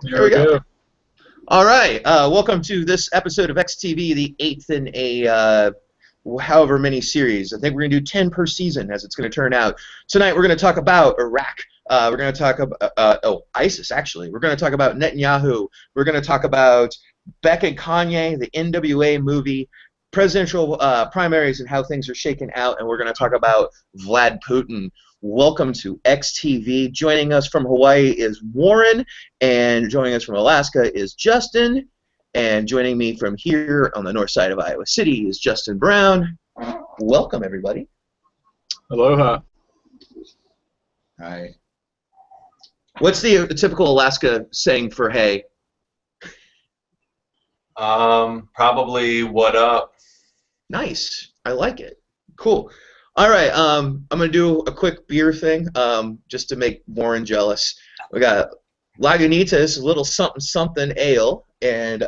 There we go. All right. Welcome to this episode of Xtv, the eighth in a however many series. I think we're going to do 10 per season as it's going to turn out. Tonight we're going to talk about Iraq. We're going to talk about, ISIS, actually. We're going to talk about Netanyahu. We're going to talk about Beck and Kanye, the NWA movie, presidential primaries and how things are shaking out, and we're going to talk about Vlad Putin. Welcome to XTV. Joining us from Hawaii is Warren, and joining us from Alaska is Justin, and joining me from here on the north side of Iowa City is Justin Brown. Welcome, everybody. Aloha. Hi. What's the typical Alaska saying for hey? Probably what up. Nice. I like it. Cool. All right, I'm going to do a quick beer thing just to make Warren jealous. We got Lagunitas, a little something something ale, and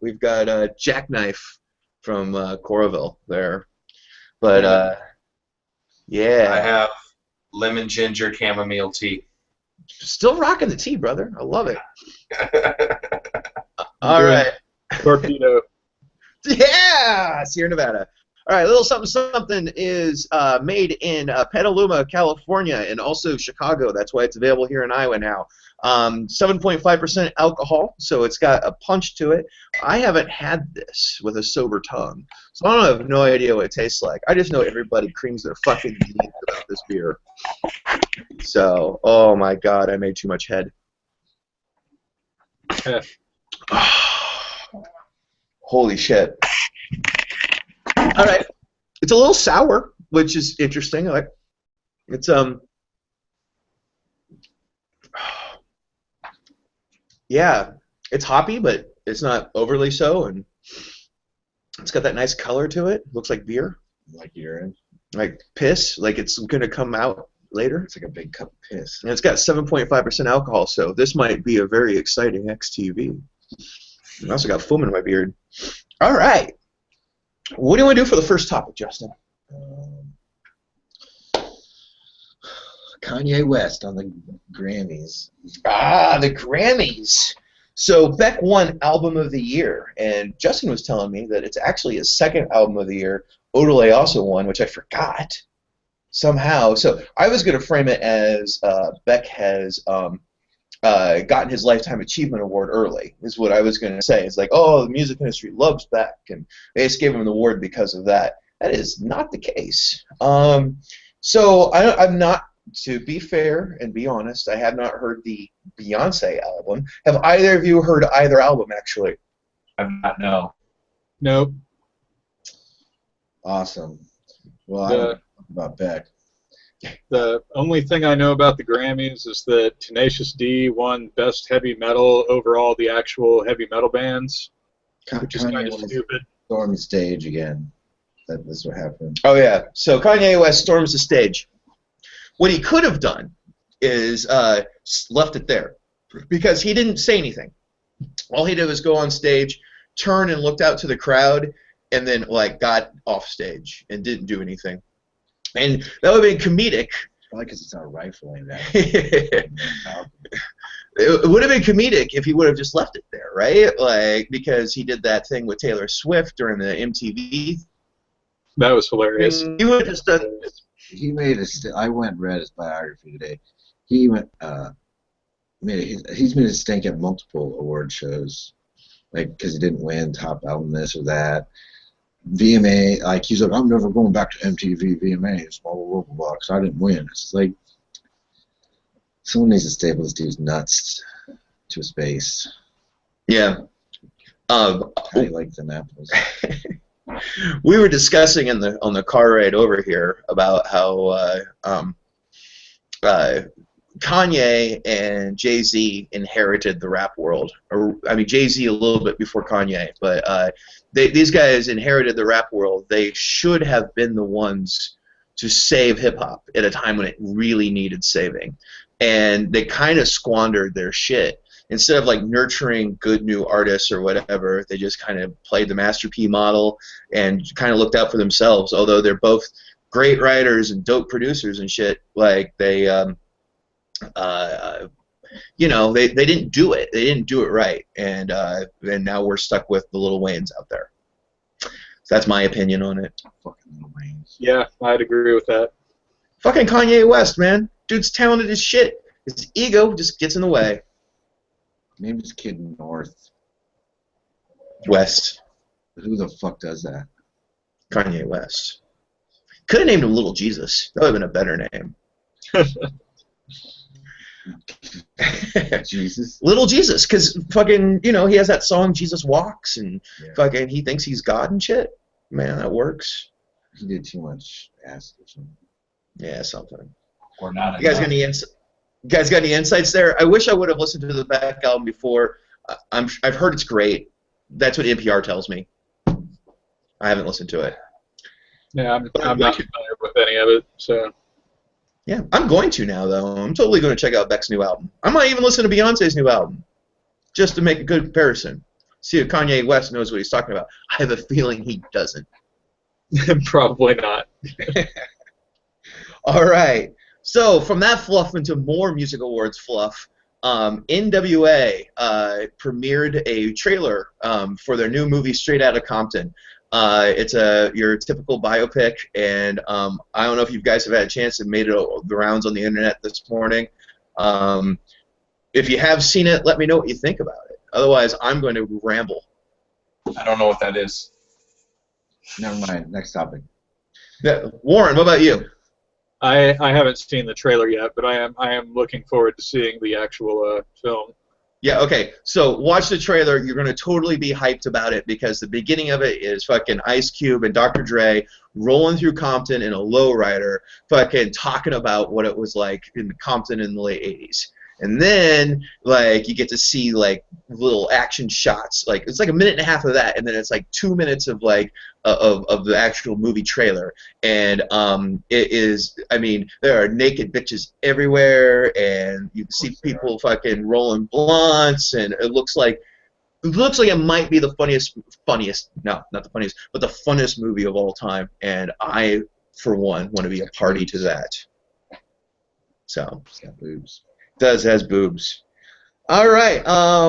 we've got Jackknife from Coralville there. But, yeah. I have lemon ginger chamomile tea. Still rocking the tea, brother. I love it. All right. Torpedo. Yeah! Sierra Nevada. All right, Little Something Something is made in Petaluma, California, and also Chicago. That's why it's available here in Iowa now. 7.5% alcohol, so it's got a punch to it. I haven't had this with a sober tongue, so I have no idea what it tastes like. I just know everybody creams their fucking knees about this beer. So, oh my god, I made too much head. Holy shit. All right, it's a little sour, which is interesting. Like, it's yeah, it's hoppy, but it's not overly so, and it's got that nice color to it. Looks like beer, Like urine. like piss, like it's gonna come out later. It's like a big cup of piss. And it's got 7.5% alcohol, so this might be a very exciting XTV. I also got foam in my beard. All right. What do you want to do for the first topic, Justin? Kanye West on the Grammys. Ah, the Grammys. So Beck won Album of the Year, and Justin was telling me that it's actually his second Album of the Year. Odelay also won, which I forgot somehow. So I was going to frame it as Beck has gotten his Lifetime Achievement Award early, is what I was going to say. It's like, oh, the music industry loves Beck, and they just gave him the award because of that. That is not the case. So I'm not, to be fair and be honest, I have not heard the Beyonce album. Have either of you heard either album, actually? I'm not, no. Nope. Awesome. Well, I don't know about Beck. The only thing I know about the Grammys is that Tenacious D won Best Heavy Metal over all the actual heavy metal bands, which is kind of stupid. Storm the stage again. That's what happened. Oh, yeah. So Kanye West storms the stage. What he could have done is left it there, because he didn't say anything. All he did was go on stage, turn and looked out to the crowd, and then like got off stage and didn't do anything. And that would have been comedic. Probably because it's not rifling that. It would have been comedic if he would have just left it there, right? Like, because he did that thing with Taylor Swift during the MTV. That was hilarious. He would have just done. He made I went and read his biography today. He went he's made a stink at multiple award shows, like because he didn't win top album this or that. VMA, like he's like, I'm never going back to MTV VMAs, blah blah blah blah blah, because I didn't win. It's like someone needs to staple this dude's nuts to his face. Yeah. How do you like them apples? We were discussing on the car ride over here about how Kanye and Jay-Z inherited the rap world. Or, I mean, Jay-Z a little bit before Kanye, but these guys inherited the rap world. They should have been the ones to save hip-hop at a time when it really needed saving. And they kind of squandered their shit. Instead of like nurturing good new artists or whatever, they just kind of played the Master P model and kind of looked out for themselves. Although they're both great writers and dope producers and shit, like they you know, they didn't do it. They didn't do it right, and now we're stuck with the Lil Waynes out there. So that's my opinion on it. Fucking Lil Waynes. Yeah, I'd agree with that. Fucking Kanye West, man. Dude's talented as shit. His ego just gets in the way. Name his kid North. West. Who the fuck does that? Kanye West. Could have named him Little Jesus. That would have been a better name. Jesus. Little Jesus, because fucking, you know, he has that song Jesus Walks, and fucking he thinks he's God and shit. Man, that works. He did too much acid or something. Yeah, something. Or not. You guys got any insights there? I wish I would have listened to the Beck album before. I've heard it's great. That's what NPR tells me. I haven't listened to it. Yeah, I'm not familiar with any of it, so. Yeah, I'm going to now, though. I'm totally going to check out Beck's new album. I might even listen to Beyonce's new album, just to make a good comparison. See if Kanye West knows what he's talking about. I have a feeling he doesn't. Probably not. All right. So from that fluff into more music awards fluff, NWA premiered a trailer for their new movie Straight Outta Compton. It's your typical biopic, and I don't know if you guys have had a chance. It made it the rounds on the internet this morning. If you have seen it, let me know what you think about it. Otherwise, I'm going to ramble. I don't know what that is. Never mind. Next topic. Yeah. Warren, what about you? I haven't seen the trailer yet, but I am looking forward to seeing the actual film. Yeah, okay. So watch the trailer. You're going to totally be hyped about it because the beginning of it is fucking Ice Cube and Dr. Dre rolling through Compton in a lowrider, fucking talking about what it was like in Compton in the late 80s. And then, like, you get to see, like, little action shots. Like, it's like a minute and a half of that, and then it's like 2 minutes of, like, of the actual movie trailer. And it is, I mean, there are naked bitches everywhere, and you can see people fucking rolling blunts, and it looks like it might be the funniest, no, not the funniest, but the funnest movie of all time. And I, for one, want to be a party to that. So. It's got boobs. Has boobs. All right,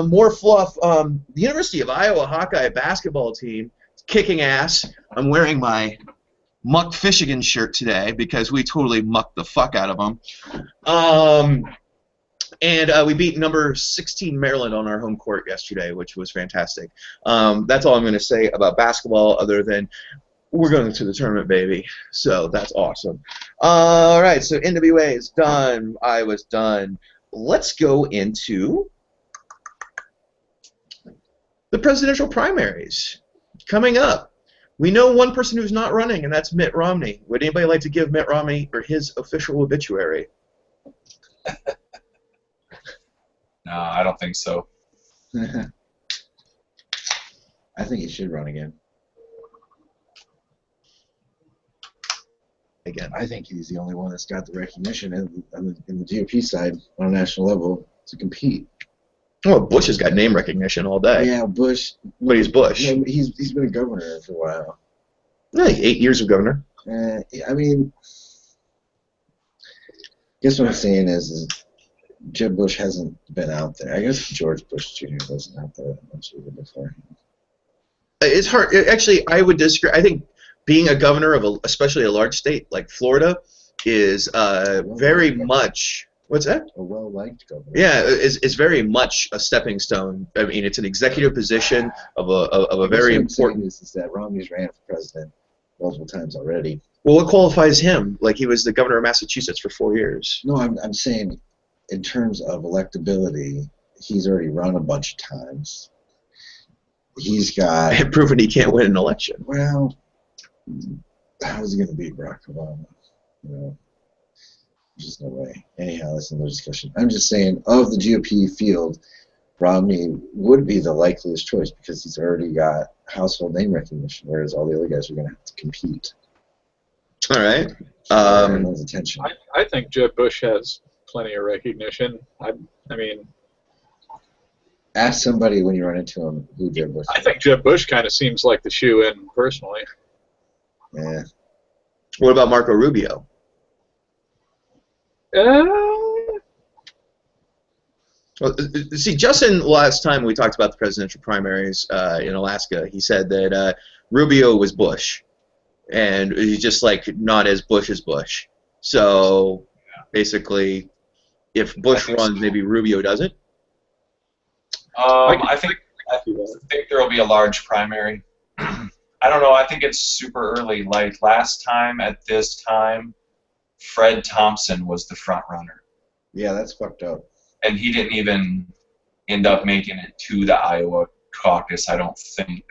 more fluff. The University of Iowa Hawkeye basketball team is kicking ass. I'm wearing my Muck Fishigan shirt today because we totally mucked the fuck out of them. And we beat number 16 Maryland on our home court yesterday, which was fantastic. That's all I'm going to say about basketball other than we're going to the tournament, baby. So that's awesome. All right, so NWA is done. Iowa's done. Let's go into the presidential primaries coming up. We know one person who's not running, and that's Mitt Romney. Would anybody like to give Mitt Romney or his official obituary? No, I don't think so. I think he should run again. I think he's the only one that's got the recognition in the GOP side on a national level to compete. Well, Bush has got name recognition all day. Yeah, Bush. But he's Bush. Yeah, he's been a governor for a while. Yeah, 8 years of governor. I mean, I guess what I'm saying is Jeb Bush hasn't been out there. I guess George Bush Jr. wasn't out there that much even before. It's hard. Actually, I would disagree. I think being a governor of especially a large state like Florida is very much. What's that? A well-liked governor. Yeah, is very much a stepping stone. I mean, it's an executive position of a very important. Is that Romney's ran for president multiple times already. Well, what qualifies him? Like he was the governor of Massachusetts for 4 years. No, I'm saying in terms of electability, he's already run a bunch of times. He's got and proven he can't win an election. Well, how is he going to beat Barack Obama? You know, there's just no way. Anyhow, that's another discussion. I'm just saying, of the GOP field, Romney would be the likeliest choice because he's already got household name recognition, whereas all the other guys are going to have to compete. All right. Everyone's attention. I think Jeb Bush has plenty of recognition. I mean, ask somebody when you run into him who Jeb Bush is. I think Jeb Bush kind of seems like the shoe-in personally. Yeah. What about Marco Rubio? Well, see, Justin, last time we talked about the presidential primaries in Alaska, he said that Rubio was Bush, and he's just like not as Bush as Bush. So basically, if Bush runs, maybe Rubio doesn't. I think there will be a large primary. I don't know. I think it's super early. Like last time at this time, Fred Thompson was the front runner. Yeah, that's fucked up. And he didn't even end up making it to the Iowa caucus, I don't think.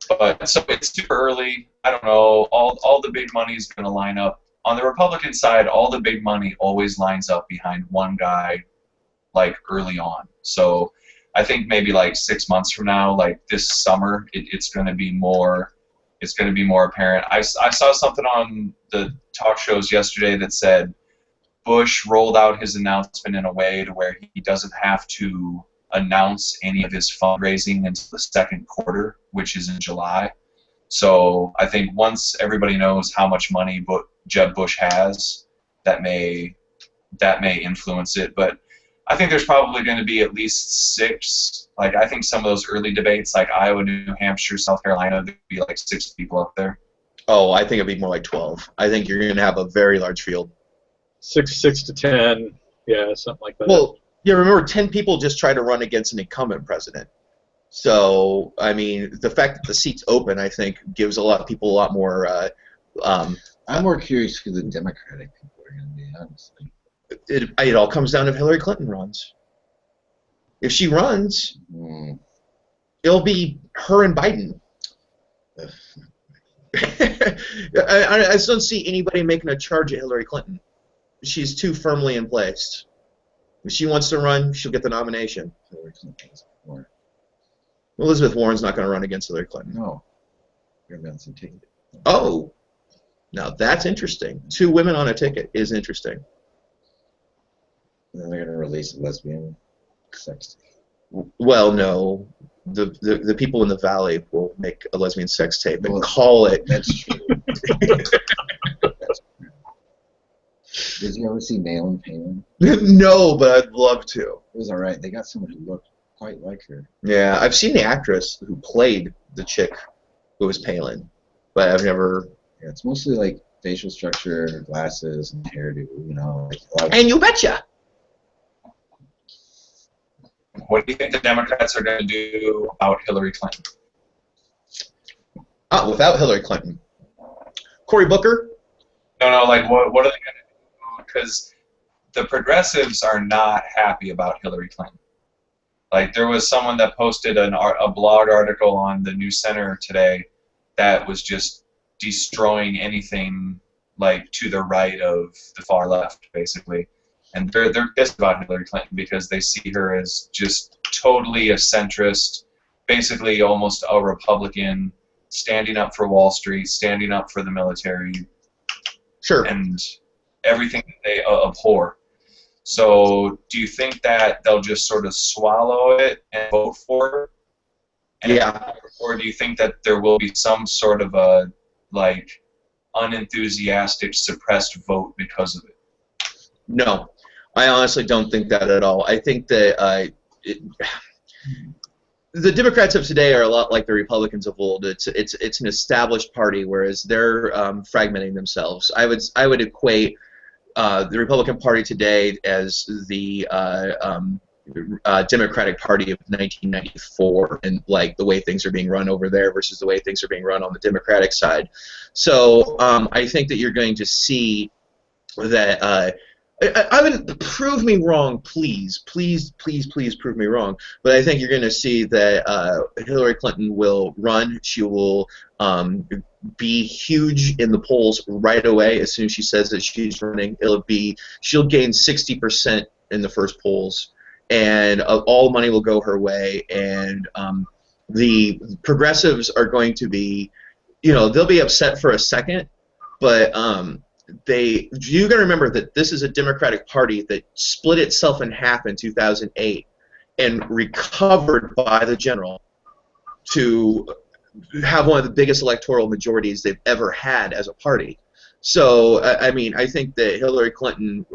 But so it's super early. I don't know. All the big money is going to line up. On the Republican side, all the big money always lines up behind one guy, like early on. So I think maybe like 6 months from now, like this summer, it's going to be more. It's going to be more apparent. I saw something on the talk shows yesterday that said Bush rolled out his announcement in a way to where he doesn't have to announce any of his fundraising until the second quarter, which is in July. So I think once everybody knows how much money Jeb Bush has, that may influence it. But I think there's probably going to be at least 6. Like I think some of those early debates, like Iowa, New Hampshire, South Carolina, there'd be like 6 people up there. Oh, I think it'd be more like 12. I think you're going to have a very large field. 6 to 10, yeah, something like that. Well, yeah, remember 10 people just try to run against an incumbent president. So, I mean, the fact that the seat's open, I think, gives a lot of people a lot more. I'm more curious who the Democratic people are going to be, honestly. It all comes down to if Hillary Clinton runs. If she runs, it'll be her and Biden. I just don't see anybody making a charge at Hillary Clinton. She's too firmly in place. If she wants to run, she'll get the nomination. Hillary Clinton's more. Elizabeth Warren's not going to run against Hillary Clinton. No. You're going to take it. Oh, now that's interesting. 2 women on a ticket is interesting. And then they're going to release a lesbian sex tape. Well, no. The people in the Valley will make a lesbian sex tape and call it. That's true. Did you ever see Nail and Palin? No, but I'd love to. It was alright. They got someone who looked quite like her. Yeah, I've seen the actress who played the chick who was Palin, but I've never. Yeah, it's mostly like facial structure, glasses, and hairdo. You know. Like and you betcha. What do you think the Democrats are going to do about Hillary Clinton? Without Hillary Clinton, Cory Booker. No, like what are they going to do? Because the progressives are not happy about Hillary Clinton. Like there was someone that posted a blog article on the New Center today that was just destroying anything like to the right of the far left, basically. And they're pissed about Hillary Clinton because they see her as just totally a centrist, basically almost a Republican, standing up for Wall Street, standing up for the military, sure, and everything that they abhor. So do you think that they'll just sort of swallow it and vote for her? Yeah. Or do you think that there will be some sort of a like unenthusiastic, suppressed vote because of it? No, I honestly don't think that at all. I think that the Democrats of today are a lot like the Republicans of old. It's an established party, whereas they're fragmenting themselves. I would equate the Republican Party today as the Democratic Party of 1994, and like the way things are being run over there versus the way things are being run on the Democratic side. So I think that you're going to see that. I would prove me wrong, please prove me wrong. But I think you're going to see that Hillary Clinton will run. She will be huge in the polls right away as soon as she says that she's running. She'll gain 60% in the first polls, and all money will go her way. And the progressives are going to be, they'll be upset for a second, but you got to remember that this is a Democratic Party that split itself in half in 2008 and recovered by the general to have one of the biggest electoral majorities they've ever had as a party. So, I mean, I think that Hillary Clinton,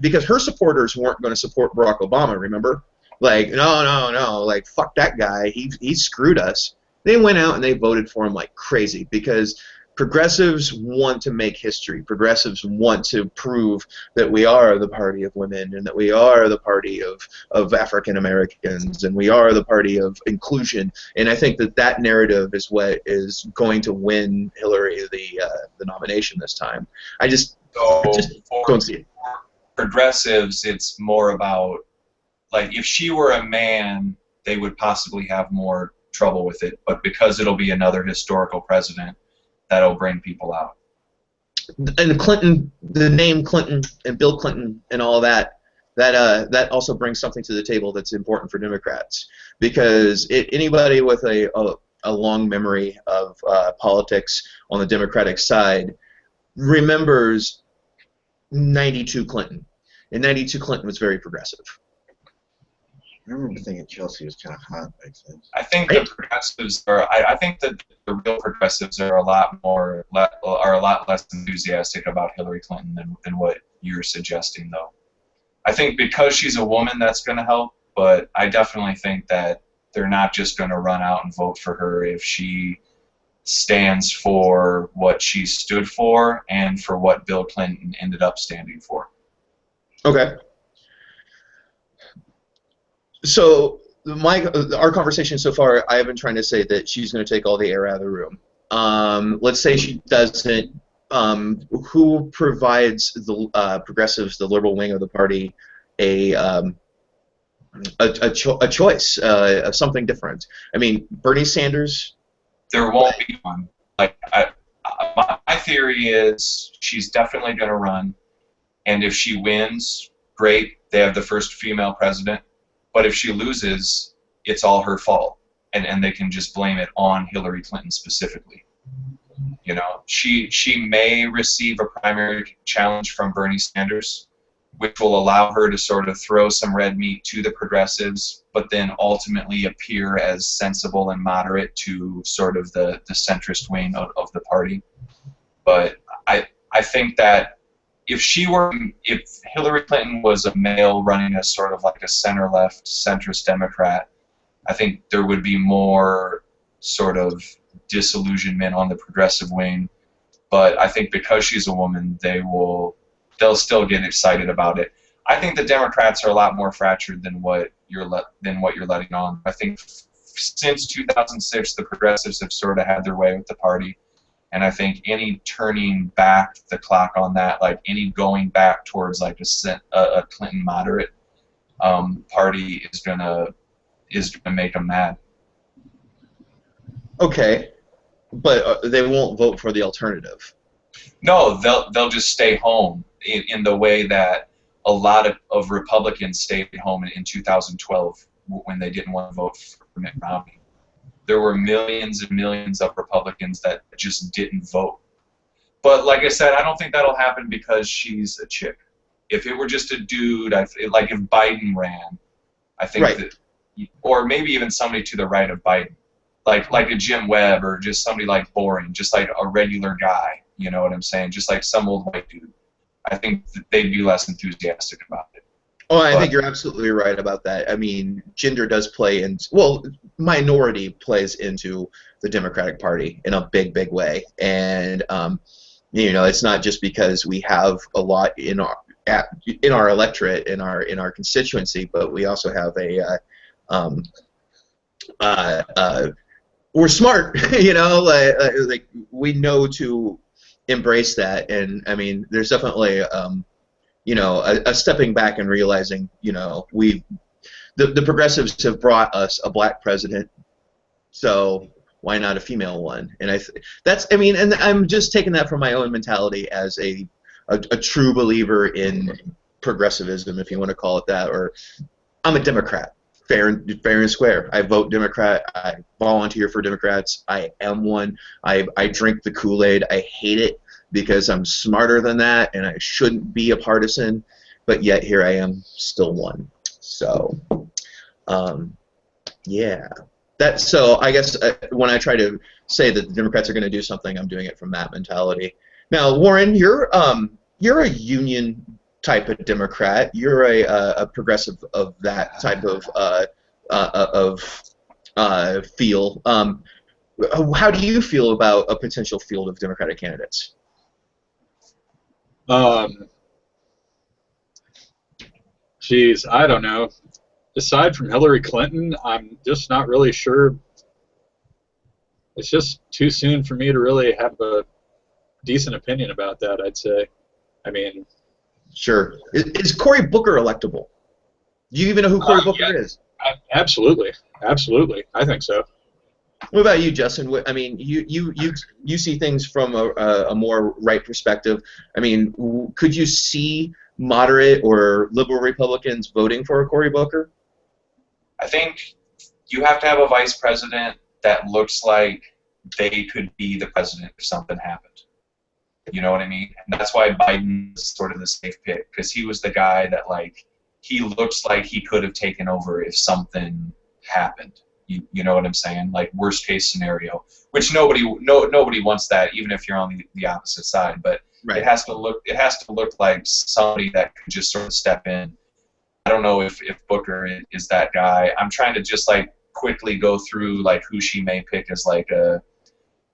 because her supporters weren't going to support Barack Obama, remember? Like, no, like, fuck that guy, he screwed us. They went out and they voted for him like crazy because progressives want to make history. Progressives want to prove that we are the party of women and that we are the party of African Americans and we are the party of inclusion. And I think that that narrative is what is going to win Hillary the nomination this time. I just don't see it. Progressives, it's more about, like, if she were a man, they would possibly have more trouble with it. But because it'll be another historical president, that'll bring people out. And Clinton, the name Clinton and Bill Clinton and all that also brings something to the table that's important for Democrats, because anybody with a long memory of politics on the Democratic side remembers 92 Clinton, and 92 Clinton was very progressive. I remember thinking Chelsea was kind of hot back then. I think the progressives are. I think that the real progressives are a lot less enthusiastic about Hillary Clinton than what you're suggesting, though. I think because she's a woman, that's going to help. But I definitely think that they're not just going to run out and vote for her if she stands for what she stood for and for what Bill Clinton ended up standing for. Okay. So our conversation so far, I have been trying to say that she's going to take all the air out of the room. Let's say she doesn't. Who provides the progressives, the liberal wing of the party, a choice of something different? I mean, Bernie Sanders. There won't be one. Like, my theory is she's definitely going to run, and if she wins, great. They have the first female president. But if she loses, it's all her fault, and they can just blame it on Hillary Clinton specifically. You know, she may receive a primary challenge from Bernie Sanders, which will allow her to sort of throw some red meat to the progressives, but then ultimately appear as sensible and moderate to sort of the centrist wing of the party. But I think that if Hillary Clinton was a male running as sort of like a center-left, centrist Democrat, I think there would be more sort of disillusionment on the progressive wing. But I think because she's a woman, they'll still get excited about it. I think the Democrats are a lot more fractured than what you're letting on. I think since 2006, the progressives have sort of had their way with the party. And I think any turning back the clock on that, like any going back towards like a Clinton moderate party, is gonna make them mad. Okay, but they won't vote for the alternative. No, they'll just stay home in the way that a lot of Republicans stayed home in 2012 when they didn't want to vote for Mitt Romney. There were millions and millions of Republicans that just didn't vote. But like I said, I don't think that'll happen because she's a chick. If it were just a dude, like if Biden ran, I think that, or maybe even somebody to the right of Biden, like a Jim Webb or just somebody like boring, just like a regular guy. You know what I'm saying? Just like some old white dude. I think that they'd be less enthusiastic about it. Oh, I think you're absolutely right about that. I mean, gender does play into, well, minority plays into the Democratic Party in a big, big way. And, you know, it's not just because we have a lot in our electorate, in our constituency, but we also have we're smart, you know, like we know to embrace that. And, I mean, there's definitely, you know, a stepping back and realizing, you know, the progressives have brought us a black president, so why not a female one? And I mean, and I'm just taking that from my own mentality as a true believer in progressivism, if you want to call it that, or I'm a Democrat, fair and square. I vote Democrat. I volunteer for Democrats. I am one. I drink the Kool-Aid. I hate it, because I'm smarter than that, and I shouldn't be a partisan, but yet here I am, still one. So, yeah. So I guess when I try to say that the Democrats are going to do something, I'm doing it from that mentality. Now, Warren, you're a union type of Democrat. You're a progressive of that type of feel. How do you feel about a potential field of Democratic candidates? Geez, I don't know. Aside from Hillary Clinton, I'm just not really sure. It's just too soon for me to really have a decent opinion about that, I'd say. I mean... Sure. Is Cory Booker electable? Do you even know who Cory Booker is? Absolutely. Absolutely. I think so. What about you, Justin? I mean, you see things from a more right perspective. I mean, could you see moderate or liberal Republicans voting for Cory Booker? I think you have to have a vice president that looks like they could be the president if something happened. You know what I mean? And that's why Biden is sort of the safe pick, because he was the guy that, like, he looks like he could have taken over if something happened. You know what I'm saying? Like, worst case scenario, which nobody wants that, even if you're on the opposite side. But right. It has to look like somebody that could just sort of step in. I don't know if Booker is that guy. I'm trying to just like quickly go through like who she may pick as like a.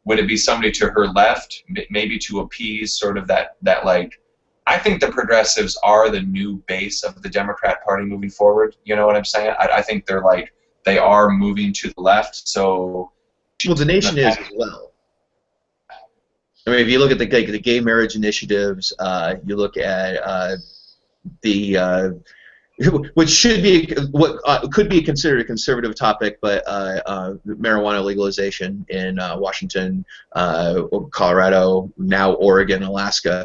Would it be somebody to her left, maybe to appease sort of that like. I think the progressives are the new base of the Democrat Party moving forward. You know what I'm saying? I think they're like. They are moving to the left, so... Well, the nation is as well. I mean, if you look at the gay marriage initiatives, you look at the... which should be what could be considered a conservative topic, but marijuana legalization in Washington, Colorado, now Oregon, Alaska,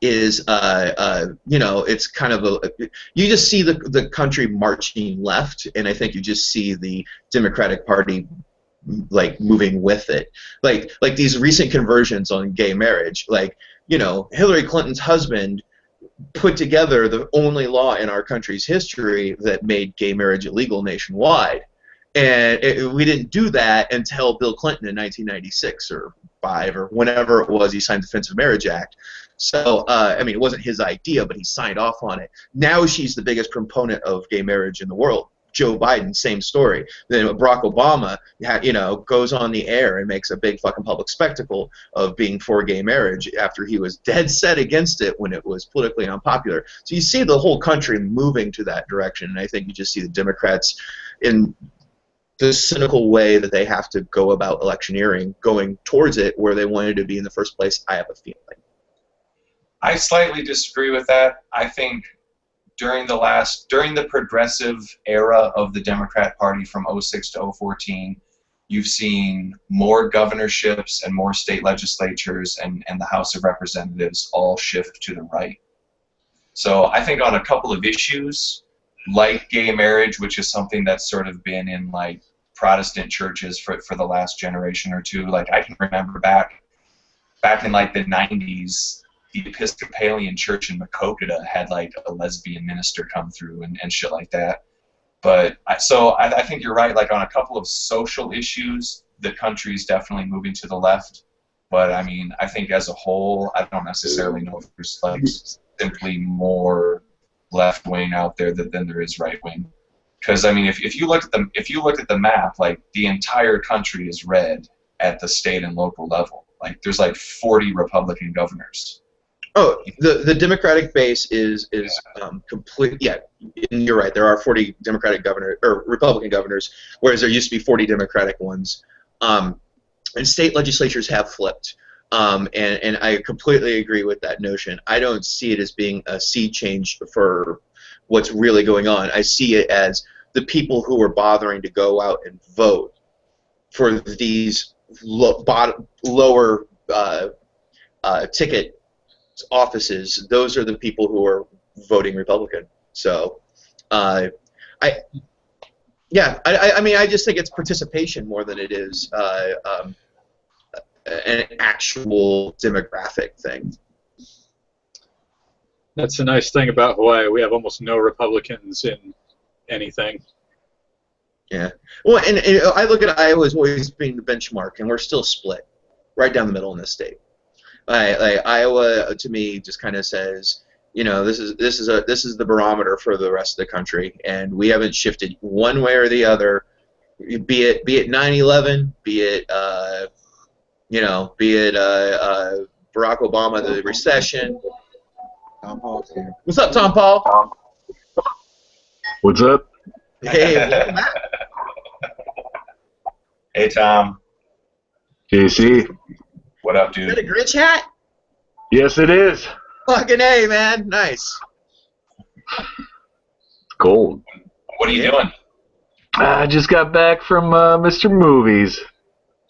is you know, it's kind of you just see the country marching left, and I think you just see the Democratic Party like moving with it, like these recent conversions on gay marriage. Like, you know, Hillary Clinton's husband put together the only law in our country's history that made gay marriage illegal nationwide, and we didn't do that until Bill Clinton in 1996 or 5 or whenever it was he signed the Defense of Marriage Act. So, I mean, it wasn't his idea, but he signed off on it. Now she's the biggest proponent of gay marriage in the world. Joe Biden, same story. Then Barack Obama, you know, goes on the air and makes a big fucking public spectacle of being for gay marriage after he was dead set against it when it was politically unpopular. So you see the whole country moving to that direction, and I think you just see the Democrats in the cynical way that they have to go about electioneering, going towards it where they wanted to be in the first place, I have a feeling. I slightly disagree with that. I think during the progressive era of the Democrat Party from 06 to 014, you've seen more governorships and more state legislatures and the House of Representatives all shift to the right. So I think on a couple of issues, like gay marriage, which is something that's sort of been in like Protestant churches for the last generation or two, like I can remember back in like the 90s, the Episcopalian church in Makokata had like a lesbian minister come through and shit like that. But I think you're right. Like on a couple of social issues, the country's definitely moving to the left. But I mean, I think as a whole, I don't necessarily know if there's like simply more left wing out there than there is right wing. Because I mean, if you look at the map, like the entire country is red at the state and local level. Like there's like 40 Republican governors. Oh, the Democratic base is complete. Yeah, and you're right. There are 40 Democratic governors or Republican governors, whereas there used to be 40 Democratic ones. And state legislatures have flipped. And I completely agree with that notion. I don't see it as being a sea change for what's really going on. I see it as the people who are bothering to go out and vote for these lower ticket offices. Those are the people who are voting Republican. So, I mean, I just think it's participation more than it is an actual demographic thing. That's the nice thing about Hawaii. We have almost no Republicans in anything. Yeah. Well, and I look at Iowa as always being the benchmark, and we're still split. right down the middle in this state. Like Iowa, to me, just kind of says, you know, this is the barometer for the rest of the country, and we haven't shifted one way or the other. Be it 9/11, be it Barack Obama, the recession. Tom Paul's here. What's up, Tom Paul? What's up? Hey, welcome back. Hey, Tom. JC. What up, Is that a dude? Grinch hat? Yes, it is. Fucking A, man. Nice. It's cold. What are you doing? I just got back from Mr. Movies.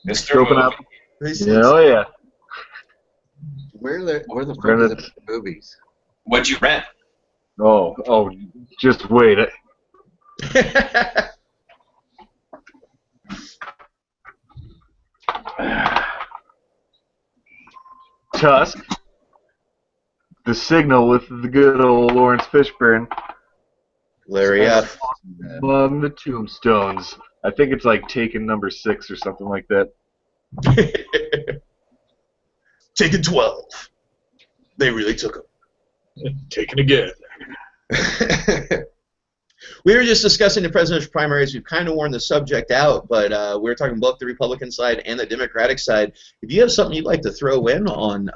Mr. Open Movie. up. Yeah, oh, yeah. Where the We're fuck gonna- is the movies? What'd you rent? Oh, just wait. Tusk. The Signal with the good old Lawrence Fishburne. Larry F. Among the Tombstones. I think it's like Taken number 6 or something like that. Taken 12. They really took him. Taken again. We were just discussing the presidential primaries. We've kind of worn the subject out, but we were talking both the Republican side and the Democratic side. If you have something you'd like to throw in on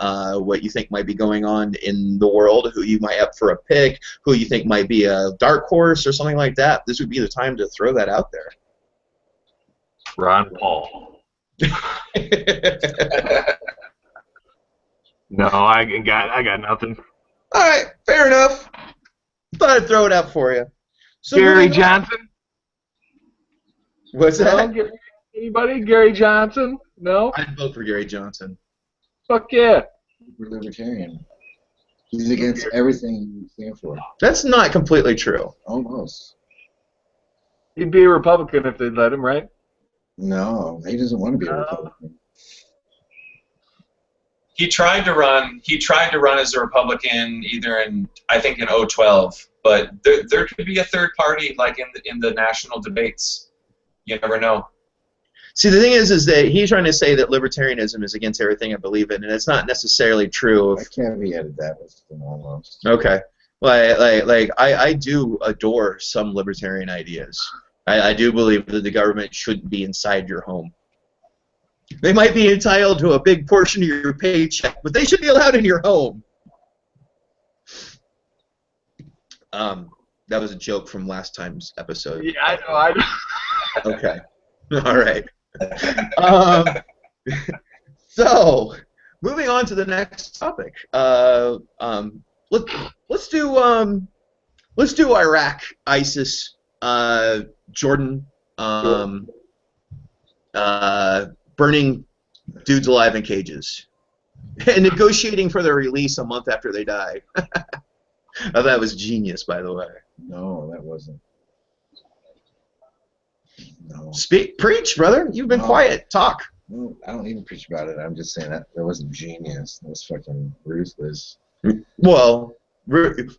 what you think might be going on in the world, who you might have for a pick, who you think might be a dark horse or something like that, this would be the time to throw that out there. Ron Paul. No, I got nothing. All right, fair enough. Thought I'd throw it out for you. So Gary moving on- Johnson? What's that? No? Anybody? Gary Johnson? No? I'd vote for Gary Johnson. Fuck yeah. We're libertarian. He's against everything you stand for. That's not completely true. Almost. He'd be a Republican if they'd let him, right? No, he doesn't want to be a No. Republican. He tried to run. He tried to run as a Republican either in, I think, in 2012. But there could be a third party, like in the national debates. You never know. See, the thing is that he's trying to say that libertarianism is against everything I believe in, and it's not necessarily true. I caveated that with him almost. Okay. Like I do adore some libertarian ideas. I do believe that the government shouldn't be inside your home. They might be entitled to a big portion of your paycheck, but they should be allowed in your home. That was a joke from last time's episode. Yeah, I know. Okay. All right. So, moving on to the next topic. Let's do Iraq, ISIS, Jordan, burning dudes alive in cages, and negotiating for their release a month after they die. Oh, that was genius, by the way. No, that wasn't. No. Preach, brother. You've been No. quiet. Talk. No, I don't even preach about it. I'm just saying that wasn't genius. That was fucking ruthless. Well,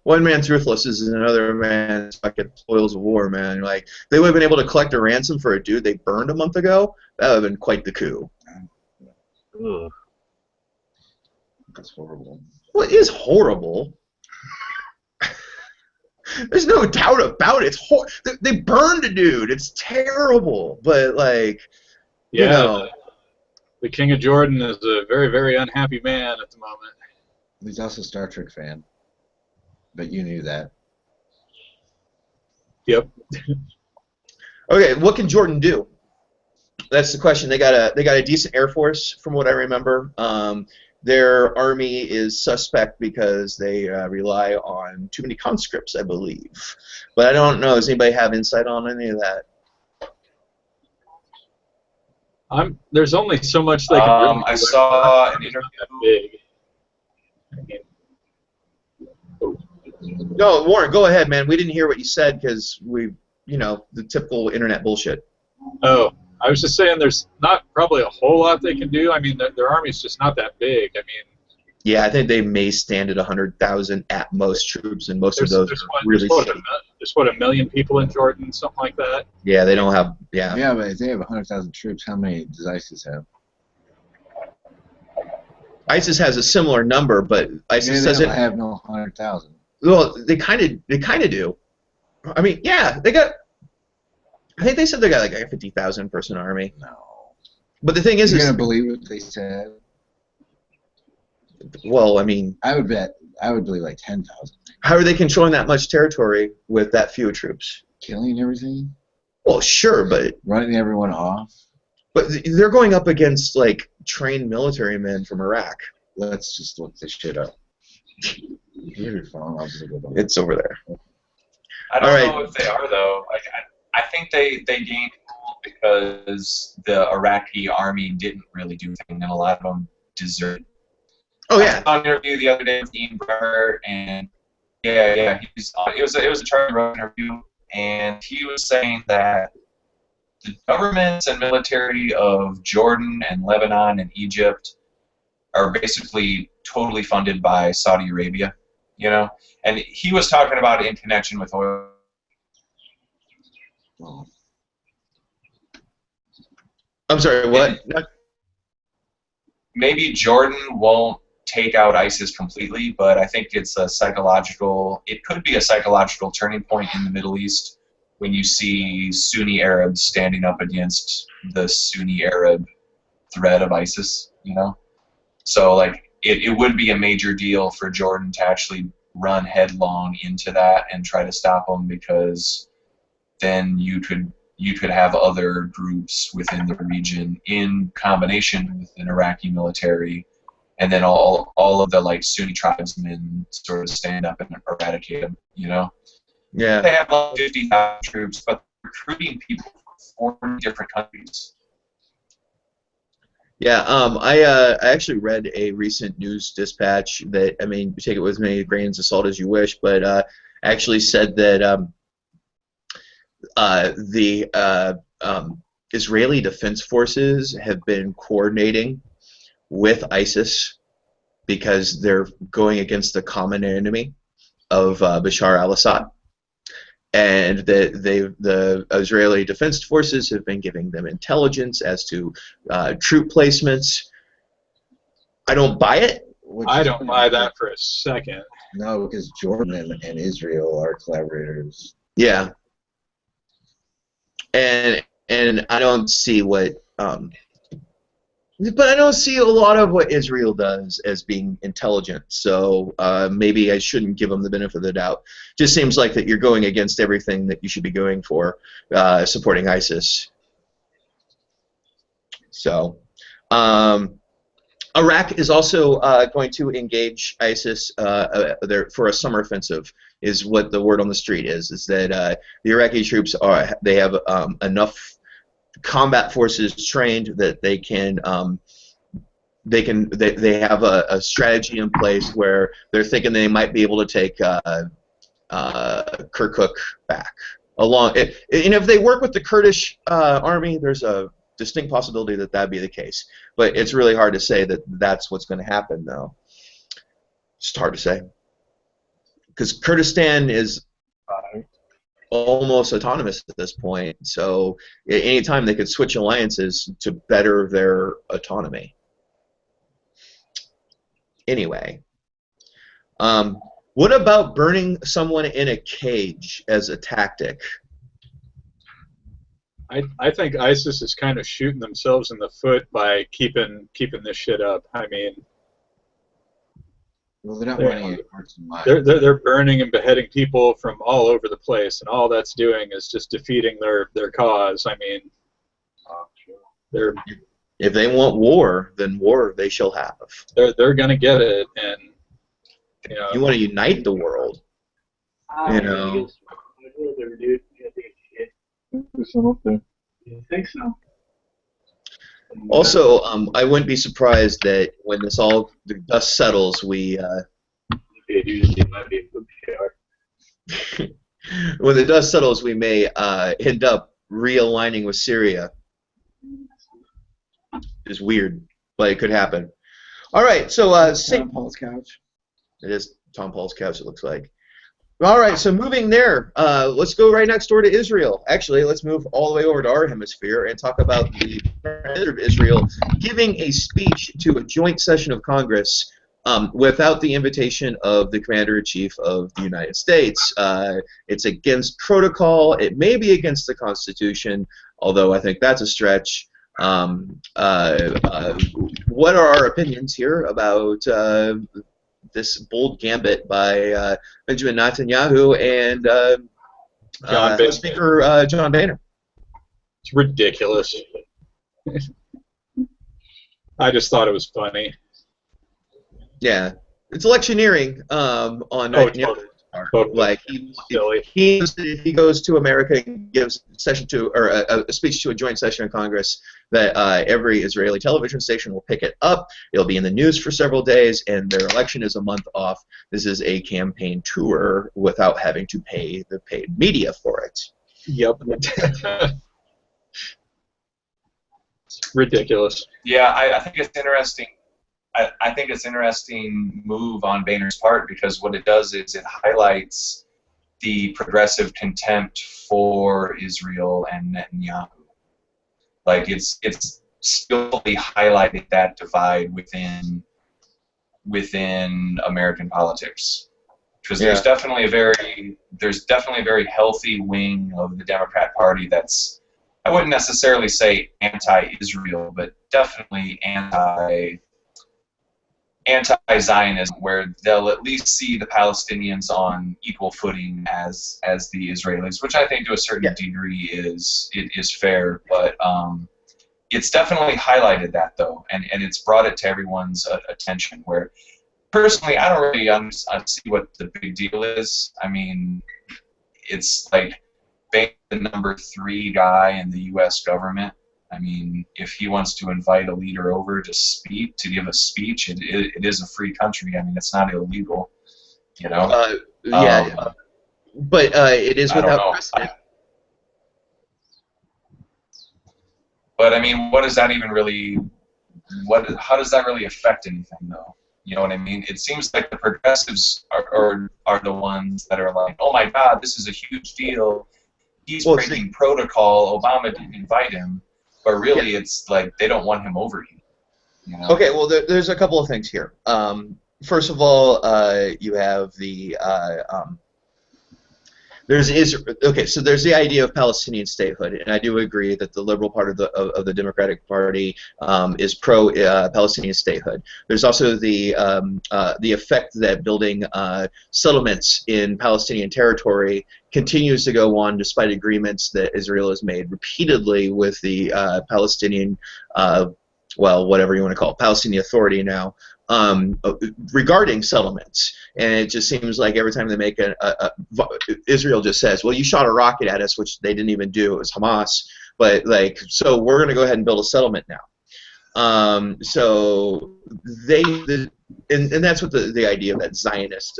one man's ruthless is another man's fucking spoils of war, man. Like, if they would have been able to collect a ransom for a dude they burned a month ago, that would have been quite the coup. Ugh. That's horrible. Well, it is horrible. There's no doubt about it. They burned a dude. It's terrible. But, like, Yeah, you know. the King of Jordan is a very, very unhappy man at the moment. He's also a Star Trek fan. But you knew that. Yep. Okay, what can Jordan do? That's the question. They got a decent air force, from what I remember. Their army is suspect because they rely on too many conscripts, I believe. But I don't know. Does anybody have insight on any of that? There's only so much they can really I do. saw an It's interview. not that big. I mean, No, Warren, go ahead, man. We didn't hear what you said because the typical internet bullshit. oh, I was just saying there's not probably a whole lot they can do. I mean, their army's just not that big. I mean, Yeah, I think they may stand at 100,000 at most troops, and most of there's, those there's, are what, really there's, what, shitty. there's what, 1 million people in Jordan, something like that. Yeah, they don't have. Yeah. Yeah, but if they have 100,000 troops, how many does ISIS have? ISIS has a similar number, but ISIS They doesn't don't have no 100,000. Well, they kind of do. I mean, yeah, they got. I think they said they got like a 50,000 person army. No. But the thing is, You're gonna believe what they said? well, I mean, I would believe like 10,000. how are they controlling that much territory with that few troops? Killing everything, Well, sure, but running everyone off. they're going up against like trained military men from Iraq. Let's just look this shit up. You have your phone. I'll just go down. It's over there. I don't All right. know if they are though. Like I think they gained because the Iraqi army didn't really do anything, and a lot of them deserted. Oh yeah. I saw an interview the other day with Ian Bremer, and yeah, it was a Charlie Rose interview, and he was saying that the governments and military of Jordan and Lebanon and Egypt are basically totally funded by Saudi Arabia, you know? And he was talking about it in connection with oil. Oh. I'm sorry. What? Maybe Jordan won't take out ISIS completely, but I think it's a psychological, it could be a psychological turning point in the Middle East when you see Sunni Arabs standing up against the Sunni Arab threat of ISIS, you know? So, like, it would be a major deal for Jordan to actually run headlong into that and try to stop them, because then you could have other groups within the region in combination with an Iraqi military, and then all of the like Sunni tribesmen sort of stand up and eradicate them, you know? Yeah. They have like 50,000 troops, but they're recruiting people from 40 different countries. Yeah, I actually read a recent news dispatch that, I mean, take it with many grains of salt as you wish, but actually said that the Israeli Defense Forces have been coordinating with ISIS because they're going against the common enemy of Bashar al-Assad. And the Israeli Defense Forces have been giving them intelligence as to troop placements. I don't buy it. I don't buy that for a second. No, because Jordan and Israel are collaborators. Yeah. And I don't see what but I don't see a lot of what Israel does as being intelligent, so maybe I shouldn't give them the benefit of the doubt. Just seems like that you're going against everything that you should be going for, supporting ISIS. So, Iraq is also going to engage ISIS for a summer offensive, is what the word on the street is. Is that the Iraqi troops they have enough combat forces trained that they have a strategy in place where they're thinking they might be able to take Kirkuk back. If they work with the Kurdish army, there's a distinct possibility that that'd be the case. But it's really hard to say that that's what's going to happen, though. It's hard to say because Kurdistan is almost autonomous at this point, so anytime they could switch alliances to better their autonomy. Anyway, what about burning someone in a cage as a tactic? I think ISIS is kind of shooting themselves in the foot by keeping this shit up. I mean, well, they're not running any hearts and minds. They're burning and beheading people from all over the place, and all that's doing is just defeating their cause. I mean, they're if they want war, then war they shall have. They're gonna get it, and you want to unite the world. You know. You think so? Also, I wouldn't be surprised that when the dust settles, when the dust settles, we may end up realigning with Syria. It's weird, but it could happen. All right, so Tom Paul's couch. It is Tom Paul's couch. It looks like. All right, so moving there, let's go right next door to Israel. Actually, let's move all the way over to our hemisphere and talk about the President of Israel giving a speech to a joint session of Congress without the invitation of the Commander-in-Chief of the United States. It's against protocol. It may be against the Constitution, although I think that's a stretch. What are our opinions here about this bold gambit by Benjamin Netanyahu and Speaker John Boehner? It's ridiculous. I just thought it was funny. Yeah, it's electioneering on Netanyahu's part. Like if he goes to America and gives a speech to a joint session of Congress, that every Israeli television station will pick it up. It'll be in the news for several days, and their election is a month off. This is a campaign tour without having to pay the paid media for it. Yep. It's ridiculous. Yeah, I think it's interesting. I think it's an interesting move on Boehner's part, because what it does is it highlights the progressive contempt for Israel and Netanyahu. Like it's skillfully highlighted that divide within American politics, because there's definitely a very healthy wing of the Democrat Party that's, I wouldn't necessarily say anti-Israel, but definitely anti-Zionism, where they'll at least see the Palestinians on equal footing as the Israelis, which I think to a certain degree is fair, but it's definitely highlighted that, though, and it's brought it to everyone's attention, where personally I don't really see what the big deal is. I mean, it's like being the number 3 guy in the U.S. government. I mean, if he wants to invite a leader over to give a speech, it is a free country. I mean, it's not illegal, you know. But it is without precedent. But I mean, what does that even really? How does that really affect anything, though? You know what I mean? It seems like the progressives are the ones that are like, oh my God, this is a huge deal. He's breaking protocol. Obama didn't invite him. But really, it's like they don't want him over here. You know? Okay, well, there's a couple of things here. First of all, you have the there's the idea of Palestinian statehood, and I do agree that the liberal part of the Democratic Party is pro Palestinian statehood. There's also the effect that building settlements in Palestinian territory continues to go on despite agreements that Israel has made repeatedly with the Palestinian, well, whatever you want to call it, Palestinian Authority now, regarding settlements. And it just seems like every time they make Israel just says, well, you shot a rocket at us, which they didn't even do. It was Hamas. But, like, so we're going to go ahead and build a settlement now. So and that's what the idea of that Zionist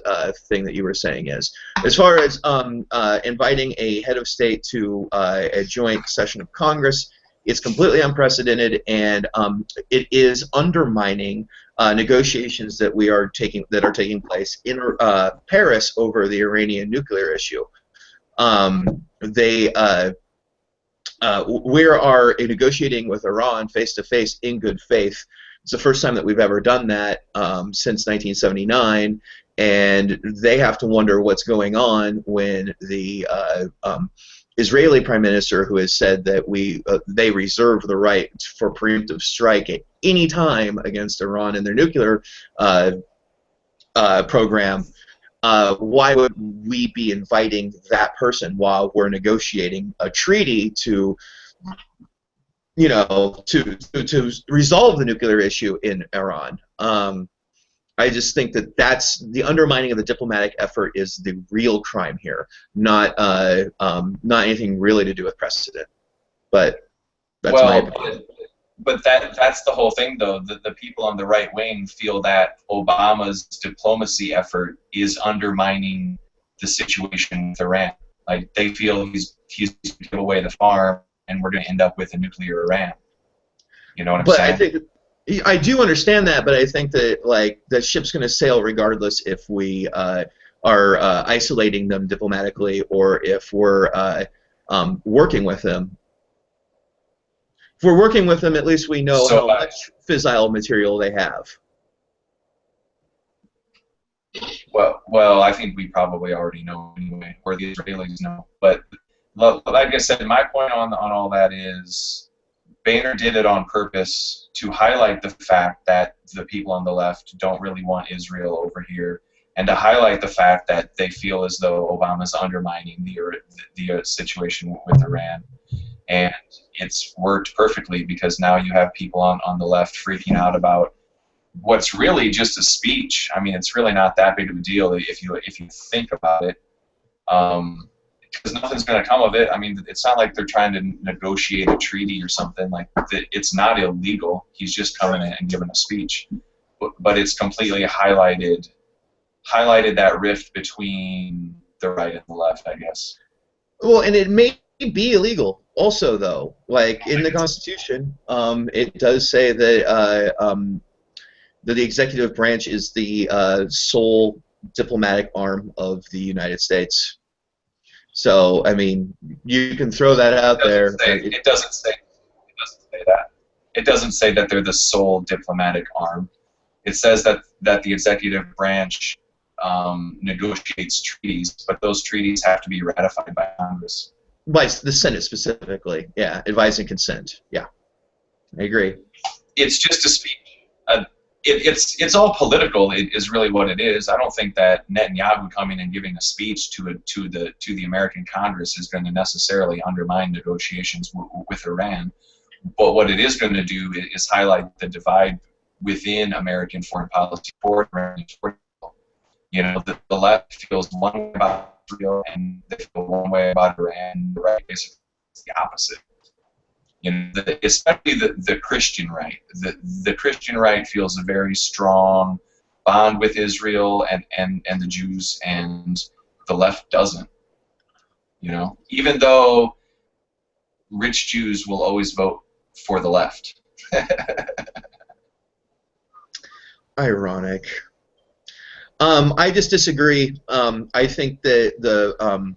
thing that you were saying is. As far as inviting a head of state to a joint session of Congress, it's completely unprecedented, and it is undermining negotiations that are taking place in Paris over the Iranian nuclear issue. We are negotiating with Iran face to face in good faith. It's the first time that we've ever done that since 1979, and they have to wonder what's going on when the Israeli Prime Minister, who has said that they reserve the right for preemptive strike at any time against Iran and their nuclear program. Why would we be inviting that person while we're negotiating a treaty to resolve the nuclear issue in Iran? I just think that that's the undermining of the diplomatic effort is the real crime here, not anything really to do with precedent. But that's my opinion. But that's the whole thing, though. The people on the right wing feel that Obama's diplomacy effort is undermining the situation with Iran. Like, they feel he's give away the farm, and we're going to end up with a nuclear Iran. You know what I'm saying? I do understand that, but I think that, like, the ship's going to sail regardless if we are isolating them diplomatically, or if we're working with them. If we're working with them, at least we know So, how much fissile material they have. well, I think we probably already know anyway, or the Israelis know. But like I said, my point on all that is Boehner did it on purpose to highlight the fact that the people on the left don't really want Israel over here, and to highlight the fact that they feel as though Obama's undermining the situation with Iran. And it's worked perfectly, because now you have people on the left freaking out about what's really just a speech. I mean, it's really not that big of a deal if you think about it, because nothing's going to come of it. I mean, it's not like they're trying to negotiate a treaty or something. Like, it's not illegal. He's just coming in and giving a speech, but it's completely highlighted that rift between the right and the left, I guess. Well, and it may be illegal also, though. Like, in the Constitution, it does say that that the executive branch is the sole diplomatic arm of the United States. So, I mean, you can throw that out there. It doesn't say that. It doesn't say that they're the sole diplomatic arm. It says that the executive branch negotiates treaties, but those treaties have to be ratified by Congress. By the Senate specifically, yeah, advise and consent. Yeah, I agree. It's just a speech. It's all political. It is really what it is. I don't think that Netanyahu coming and giving a speech to the American Congress is going to necessarily undermine negotiations with Iran. But what it is going to do is highlight the divide within American foreign policy for Iran. You know, the left feels one way about Israel, and they feel one way about Iran. The right is the opposite. You know, especially the Christian right. The Christian right feels a very strong bond with Israel and the Jews, and the left doesn't. You know, even though rich Jews will always vote for the left. Ironic. I just disagree. I think that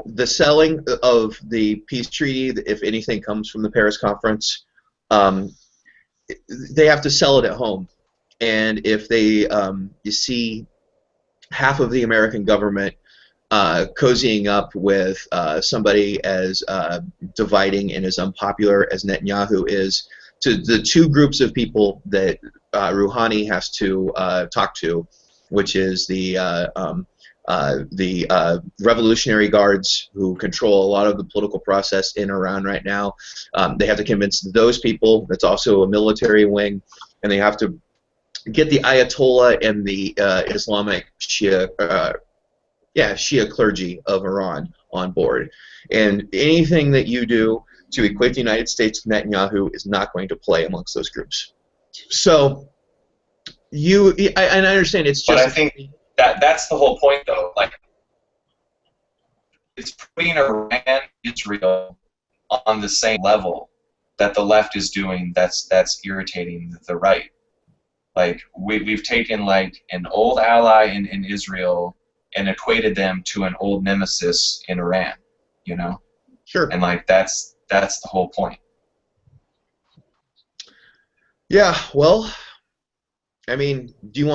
the selling of the peace treaty, if anything comes from the Paris conference, they have to sell it at home. And if they, you see half of the American government cozying up with somebody as dividing and as unpopular as Netanyahu is, to the two groups of people that Rouhani has to talk to, which is the Revolutionary Guards, who control a lot of the political process in Iran right now. They have to convince those people. That's also a military wing, and they have to get the Ayatollah and the Islamic Shia clergy of Iran on board. And anything that you do to equate the United States to Netanyahu is not going to play amongst those groups. So I understand it's just. But I think that's the whole point, though. Like, it's putting Iran and Israel on the same level that the left is doing. That's irritating the right. Like, we've taken like an old ally in Israel and equated them to an old nemesis in Iran. You know. Sure. And like that's the whole point. Yeah. Well. I mean, do you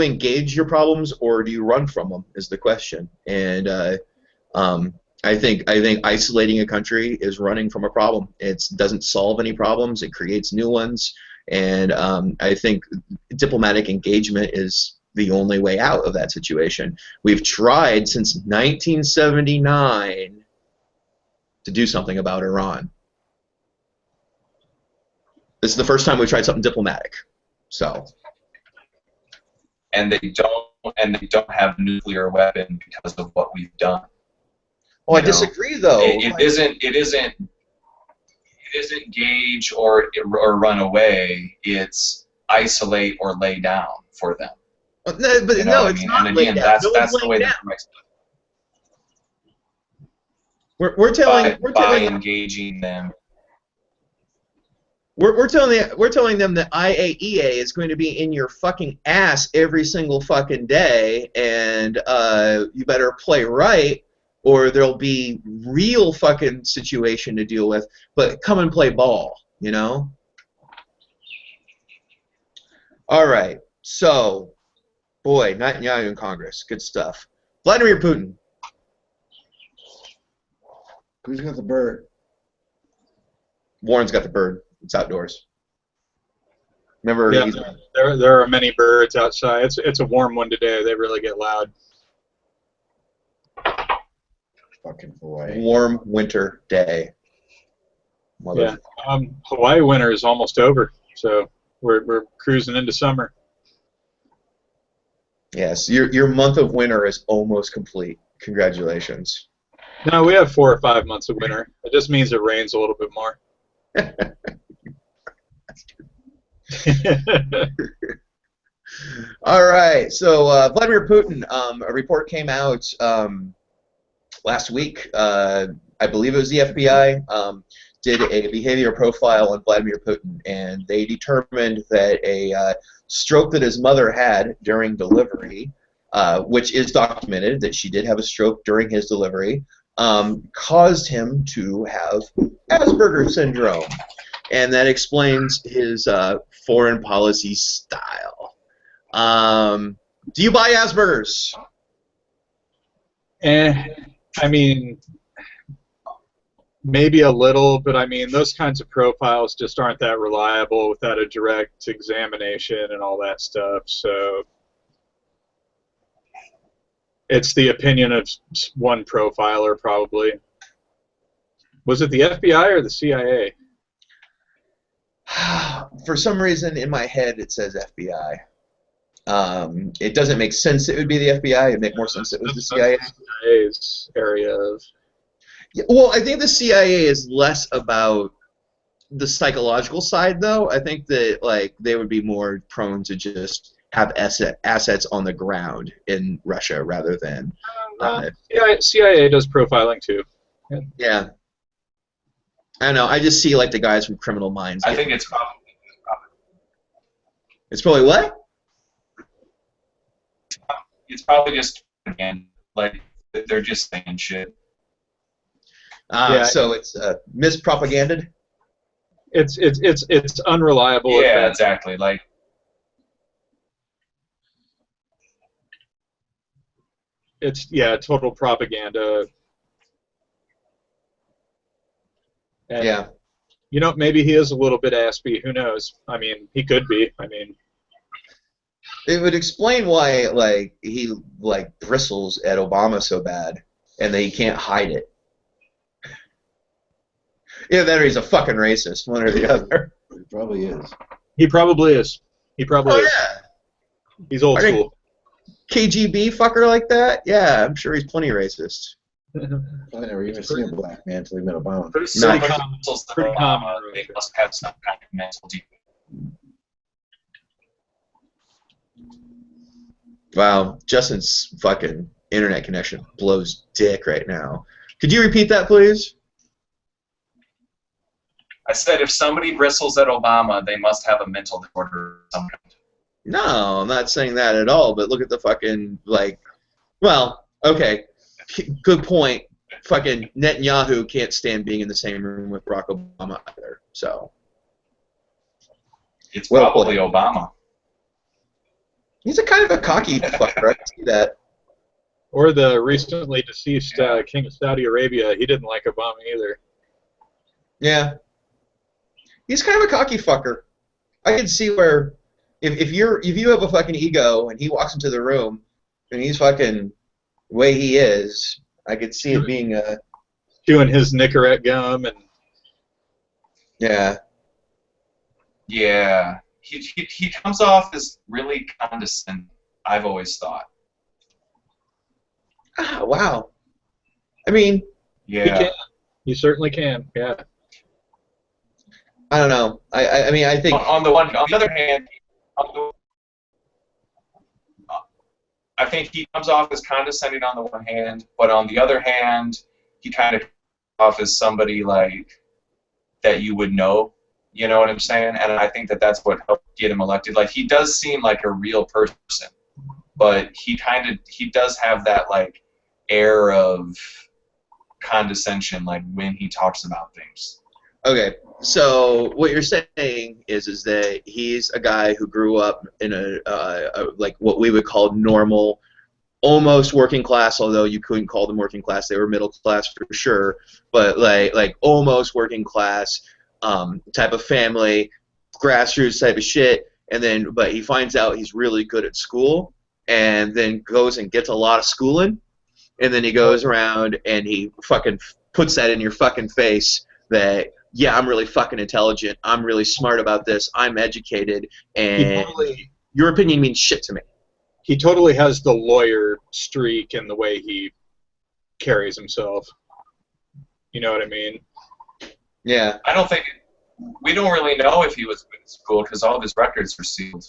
engage your problems, or do you run from them, is the question. And I think isolating a country is running from a problem. It doesn't solve any problems. It creates new ones. And I think diplomatic engagement is the only way out of that situation. We've tried since 1979 to do something about Iran. This is the first time we've tried something diplomatic. So, and they don't have a nuclear weapon because of what we've done. Well, I disagree, though. It isn't engage or run away. It's isolate or lay down for them. No, but no, it's not. And again, that's the way that makes we're telling by engaging them. We're telling them that IAEA is going to be in your fucking ass every single fucking day, and you better play right, or there'll be real fucking situation to deal with. But come and play ball, you know. All right, so boy, Netanyahu in Congress, good stuff. Vladimir Putin. Who's got the bird? Warren's got the bird. It's outdoors. Remember, Yeah, there are many birds outside. It's a warm one today. They really get loud. Fucking Hawaii. warm winter day. Yeah, Hawaii winter is almost over, so we're cruising into summer. Yes, your month of winter is almost complete. Congratulations. No, we have 4 or 5 months of winter. It just means it rains a little bit more. All right, so Vladimir Putin, a report came out last week. I believe it was the FBI did a behavior profile on Vladimir Putin, and they determined that a stroke that his mother had during delivery, which is documented that she did have a stroke during his delivery, caused him to have Asbergers syndrome, and that explains his foreign policy style. Do you buy Asbergers? I mean, maybe a little, but I mean, those kinds of profiles just aren't that reliable without a direct examination and all that stuff. So it's the opinion of one profiler, probably. Was it the FBI or the CIA? For some reason, in my head, it says FBI. It doesn't make sense it would be the FBI. It'd make more sense it was the CIA. That's the CIA's area of... Yeah, well, I think the CIA is less about the psychological side, though. I think that like they would be more prone to just have assets on the ground in Russia rather than... CIA does profiling, too. Yeah. I don't know. I just see like the guys from Criminal Minds. I think it's probably. It's probably what? It's probably just, again, like, they're just saying shit. Yeah. So it's mispropaganded? It's unreliable. Yeah, exactly. Like, It's, total propaganda. And, Yeah. You know, maybe he is a little bit aspy. Who knows? I mean, he could be. I mean, it would explain why, like, he like bristles at Obama so bad, and that he can't hide it. Either that or he's a fucking racist, one or the other. He probably is. he probably is. He probably is. Yeah. He's old I think- school. KGB fucker like that? Yeah, I'm sure he's plenty racist. Probably never even seen a black man until he met Obama. pretty Pretty common. common. Pretty common. They must have some kind of mental defect. Wow, Justin's fucking internet connection blows dick right now. Could you repeat that, please? I said if somebody bristles at Obama, they must have a mental disorder of some kind. No, I'm not saying that at all, but look at the fucking, like, well, okay, good point. Fucking Netanyahu can't stand being in the same room with Barack Obama either, so. It's Well probably played. Obama. He's a kind of a cocky fucker, I can see that. Or the recently deceased King of Saudi Arabia. He didn't like Obama either. Yeah. He's kind of a cocky fucker. I can see where if you have a fucking ego and he walks into the room and he's fucking the way he is, I could see it being a Chewing his Nicorette gum and yeah. Yeah. He comes off as really condescending, I've always thought. Ah, wow. I mean, Yeah. he can. He certainly can. Yeah. I don't know. I mean, I think On the other hand, I think he comes off as condescending on the one hand, but on the other hand, he kind of comes off as somebody like that you would know, You know what I'm saying? And I think that that's what helped get him elected. Like, he does seem like a real person, but he does have that like air of condescension, like when he talks about things. Okay, so what you're saying is that he's a guy who grew up in a like what we would call normal, almost working class, although you couldn't call them working class. They were middle class for sure, but like almost working class type of family, grassroots type of shit. And then, but he finds out he's really good at school, and then goes and gets a lot of schooling, and then he goes around and he fucking puts that in your fucking face that, yeah, I'm really fucking intelligent, I'm really smart about this, I'm educated, and your opinion means shit to me. He totally has the lawyer streak in the way he carries himself. You know what I mean? Yeah. I don't think we don't really know if he was good at school because all of his records are sealed.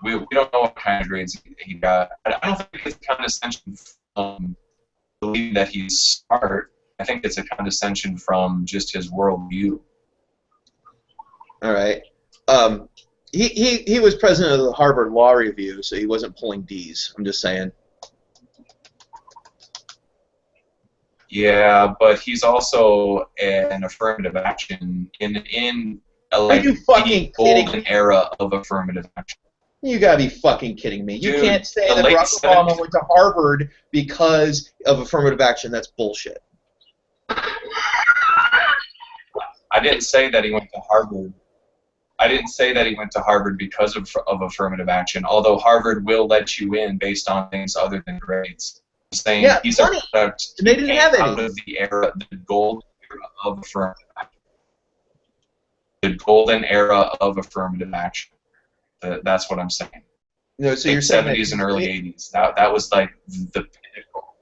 We don't know what kind of grades he got. I don't think it's condescension from believing that he's smart. I think it's a condescension from just his worldview. All right. He was president of the Harvard Law Review, so he wasn't pulling D's. I'm just saying. Yeah, but he's also an affirmative action in a like you fucking golden kidding me? era of affirmative action. You gotta be fucking kidding me. You Dude, can't say the that late Barack Obama 70s went to Harvard because of affirmative action. That's bullshit. I didn't say that he went to Harvard. I didn't say that he went to Harvard because of affirmative action, although Harvard will let you in based on things other than grades. I'm saying Yeah, he's money. a product. And they didn't have out any. of the era, the golden era of affirmative action. The golden era of affirmative action. That's what I'm saying. No, so Late you're saying 70s and early 80s. That was like the pinnacle.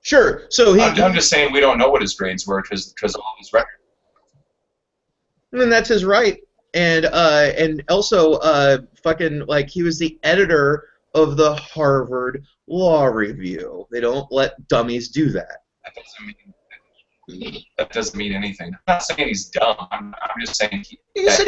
Sure. So I'm just saying we don't know what his grades were because of all his records. and that's his right. And also fucking like he was the editor of the Harvard Law Review. They don't let dummies do that. That doesn't mean anything. I'm not saying he's dumb. I'm just saying You said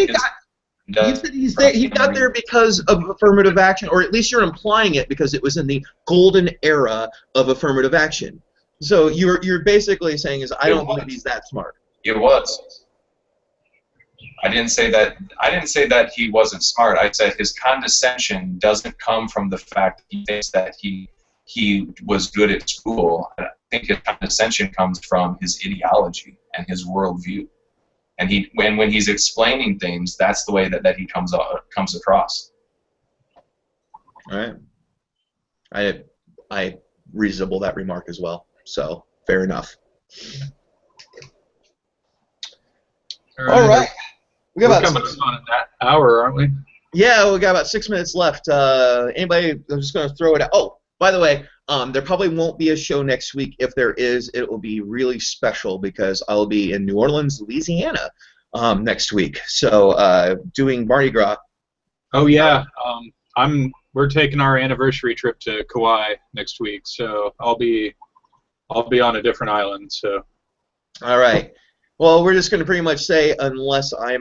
he got there because of affirmative action, or at least you're implying it because it was in the golden era of affirmative action. So you're basically saying is I don't believe he's that smart. It was. I didn't say that he wasn't smart. I said his condescension doesn't come from the fact that he thinks that he was good at school. I think his condescension comes from his ideology and his worldview. And when he's explaining things, that's the way that he comes across. All right. I reasonable that remark as well. So fair enough. All right. We're coming up on that hour, aren't we? Yeah, we got about 6 minutes left. Anybody? I'm just going to throw it out. Oh, by the way, there probably won't be a show next week. If there is, it will be really special because I'll be in New Orleans, Louisiana next week. So doing Mardi Gras. Oh yeah, we're taking our anniversary trip to Kauai next week, so I'll be on a different island. So. All right. Well, we're just going to pretty much say unless I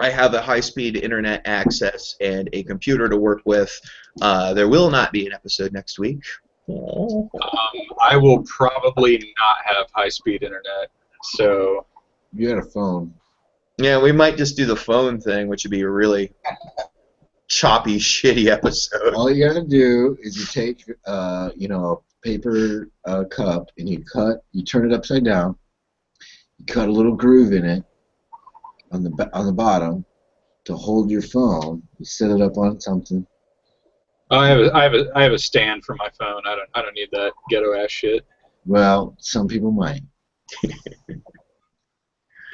have a high-speed internet access and a computer to work with, there will not be an episode next week. I will probably not have high-speed internet, so... You had a phone. Yeah, we might just do the phone thing, which would be a really choppy, shitty episode. All you gotta do is you take, a paper cup and you turn it upside down. You cut a little groove in it on the bottom to hold your phone. You set it up on something. I have a stand for my phone. I don't need that ghetto ass shit. Well, some people might.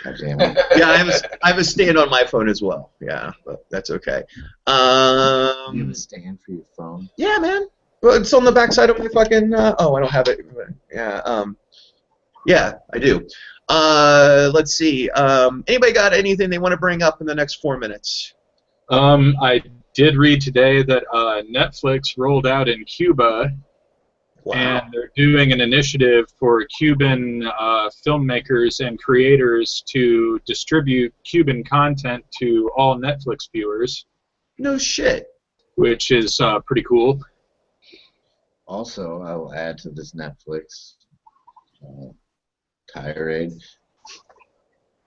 God damn it. Yeah, I have a stand on my phone as well. Yeah, but that's okay. You have a stand for your phone? Yeah, man. Well, it's on the backside of my fucking. Oh, I don't have it. Yeah. Yeah, I do. Let's see. Anybody got anything they want to bring up in the next 4 minutes? I did read today that Netflix rolled out in Cuba Wow. And they're doing an initiative for Cuban filmmakers and creators to distribute Cuban content to all Netflix viewers, No shit. which is pretty cool. Also, I will add to this Netflix tirade.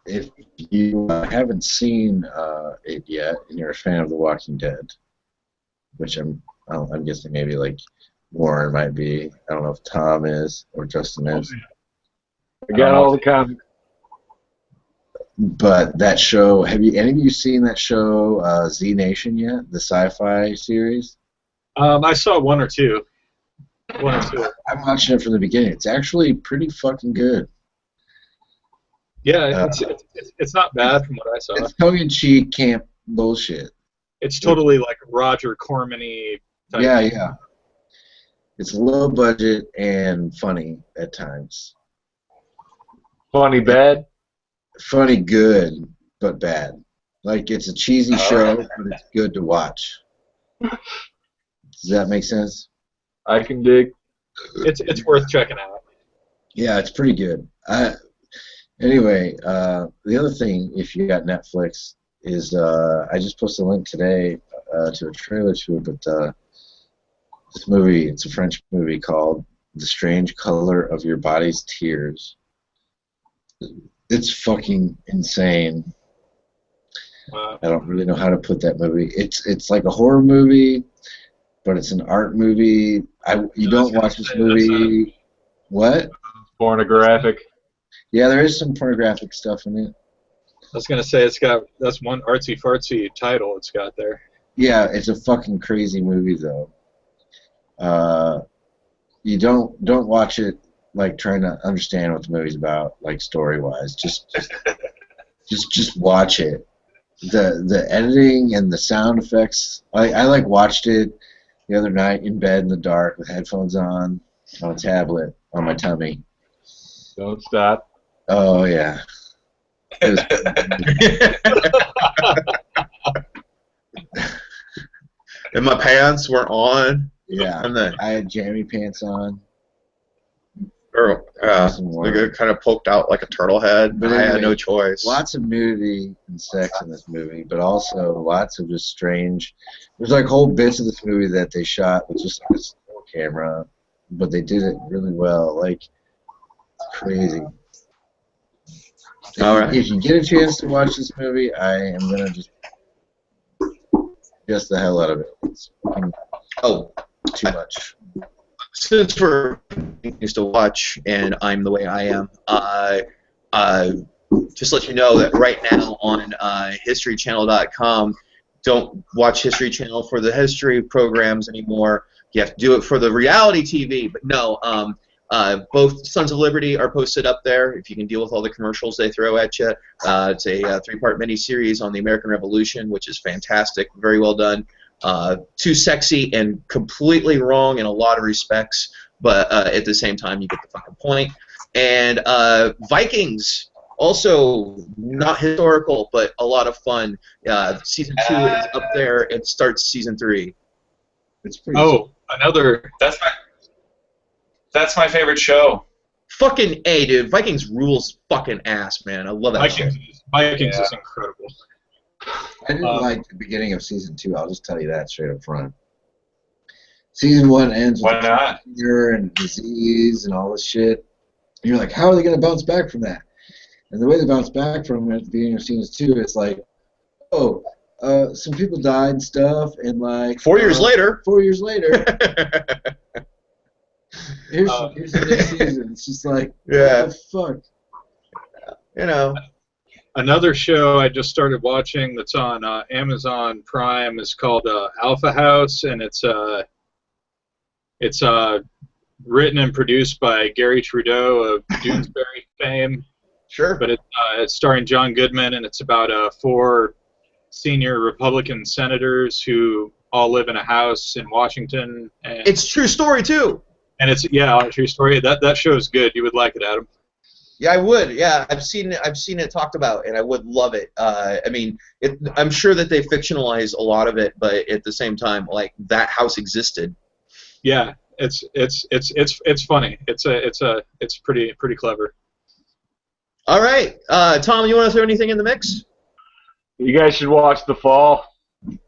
If you haven't seen it yet, and you're a fan of The Walking Dead, which I'm guessing maybe like Warren might be. I don't know if Tom is or Justin is. I got all the comics. But that show, any of you seen that show Z Nation yet? The sci-fi series? I saw one or two. I'm watching it from the beginning. It's actually pretty fucking good. Yeah, it's not bad from what I saw. It's tongue-in-cheek camp bullshit. It's totally like Roger Corman-y type. Yeah. It's low budget and funny at times. Funny bad? Funny good, but bad. Like, it's a cheesy show, but it's good to watch. Does that make sense? I can dig. It's worth checking out. Yeah, it's pretty good. Anyway, the other thing, if you got Netflix, is I just posted a link today to a trailer to it, but this movie, it's a French movie called The Strange Color of Your Body's Tears. It's fucking insane. Wow. I don't really know how to put that movie. It's like a horror movie, but it's an art movie. You don't watch this movie. What? Pornographic. Yeah, there is some pornographic stuff in it. I was gonna say that's one artsy fartsy title it's got there. Yeah, it's a fucking crazy movie though. You don't watch it like trying to understand what the movie's about, like story wise. Just watch it. The editing and the sound effects. I like watched it the other night in bed in the dark with headphones on a tablet on my tummy. Don't stop. Oh yeah. It was And my pants were on. Yeah, And the I had jammy pants on. they got kind of poked out like a turtle head, but I had no choice. Lots of nudity and sex in this movie, but also lots of just strange. There's like whole bits of this movie that they shot with just like a still camera, but they did it really well. Like, it's crazy. All right. If you get a chance to watch this movie, I am gonna just the hell out of it. It's fucking too much. Since we're things to watch, and I'm the way I am, just let you know that right now on HistoryChannel.com, don't watch History Channel for the history programs anymore. You have to do it for the reality TV. But no, both Sons of Liberty are posted up there. If you can deal with all the commercials they throw at you, it's a 3-part miniseries on the American Revolution, which is fantastic, very well done. Too sexy and completely wrong in a lot of respects, but at the same time, you get the fucking point. And Vikings, also not historical, but a lot of fun. Season 2 is up there. It starts season 3. It's pretty. Another. That's my favorite show. Fucking A, dude. Vikings rules fucking ass, man. I love that shit. Vikings is incredible. I didn't like the beginning of season 2. I'll just tell you that straight up front. Season 1 ends with fear and disease and all this shit. And you're like, how are they going to bounce back from that? And the way they bounce back from it at the beginning of season 2, it's like, some people died and stuff, and like 4 years later. 4 years later. Here's the next season. It's just like, yeah. What the fuck? You know. Another show I just started watching that's on Amazon Prime is called Alpha House, and it's written and produced by Gary Trudeau of Doonesbury fame. Sure. But it's starring John Goodman, and it's about 4 senior Republican senators who all live in a house in Washington. And it's a true story too. And it's a true story. That show is good. You would like it, Adam. Yeah, I would. Yeah, I've seen it talked about, and I would love it. I mean, I'm sure that they fictionalize a lot of it, but at the same time, like that house existed. Yeah, It's funny. It's pretty clever. All right, Tom, you want to throw anything in the mix? You guys should watch The Fall.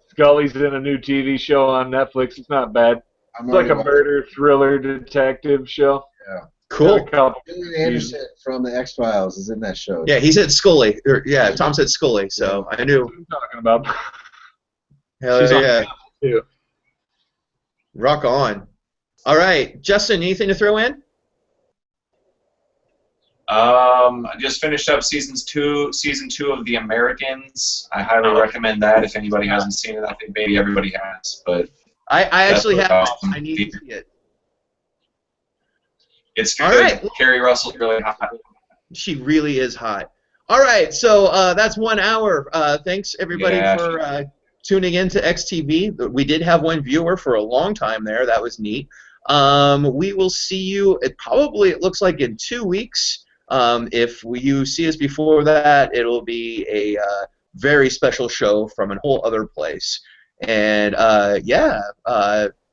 Scully's in a new TV show on Netflix. It's not bad. I'm It's like a already murder thriller detective show. Yeah. Cool. Got a couple- Gillian Anderson from the X-Files is in that show. Yeah, he said Scully. Yeah, Tom said Scully, so I knew. What I'm talking about. Hell She's on yeah. Apple, too. Rock on. All right, Justin, anything to throw in? I just finished up season two of The Americans. I highly recommend that if anybody hasn't seen it. I think maybe everybody has, but I actually That's haven't. awesome. I need to see it. it's All good. right. Carrie Russell's really hot. She really is hot. All right, so that's 1 hour. Thanks, everybody, Yeah, for tuning in to XTV. We did have one viewer for a long time there. That was neat. We will see you it looks like in 2 weeks. If you see us before that, it'll be a very special show from a whole other place. And yeah,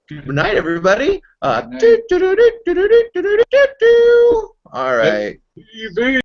good night, everybody. All right. TV.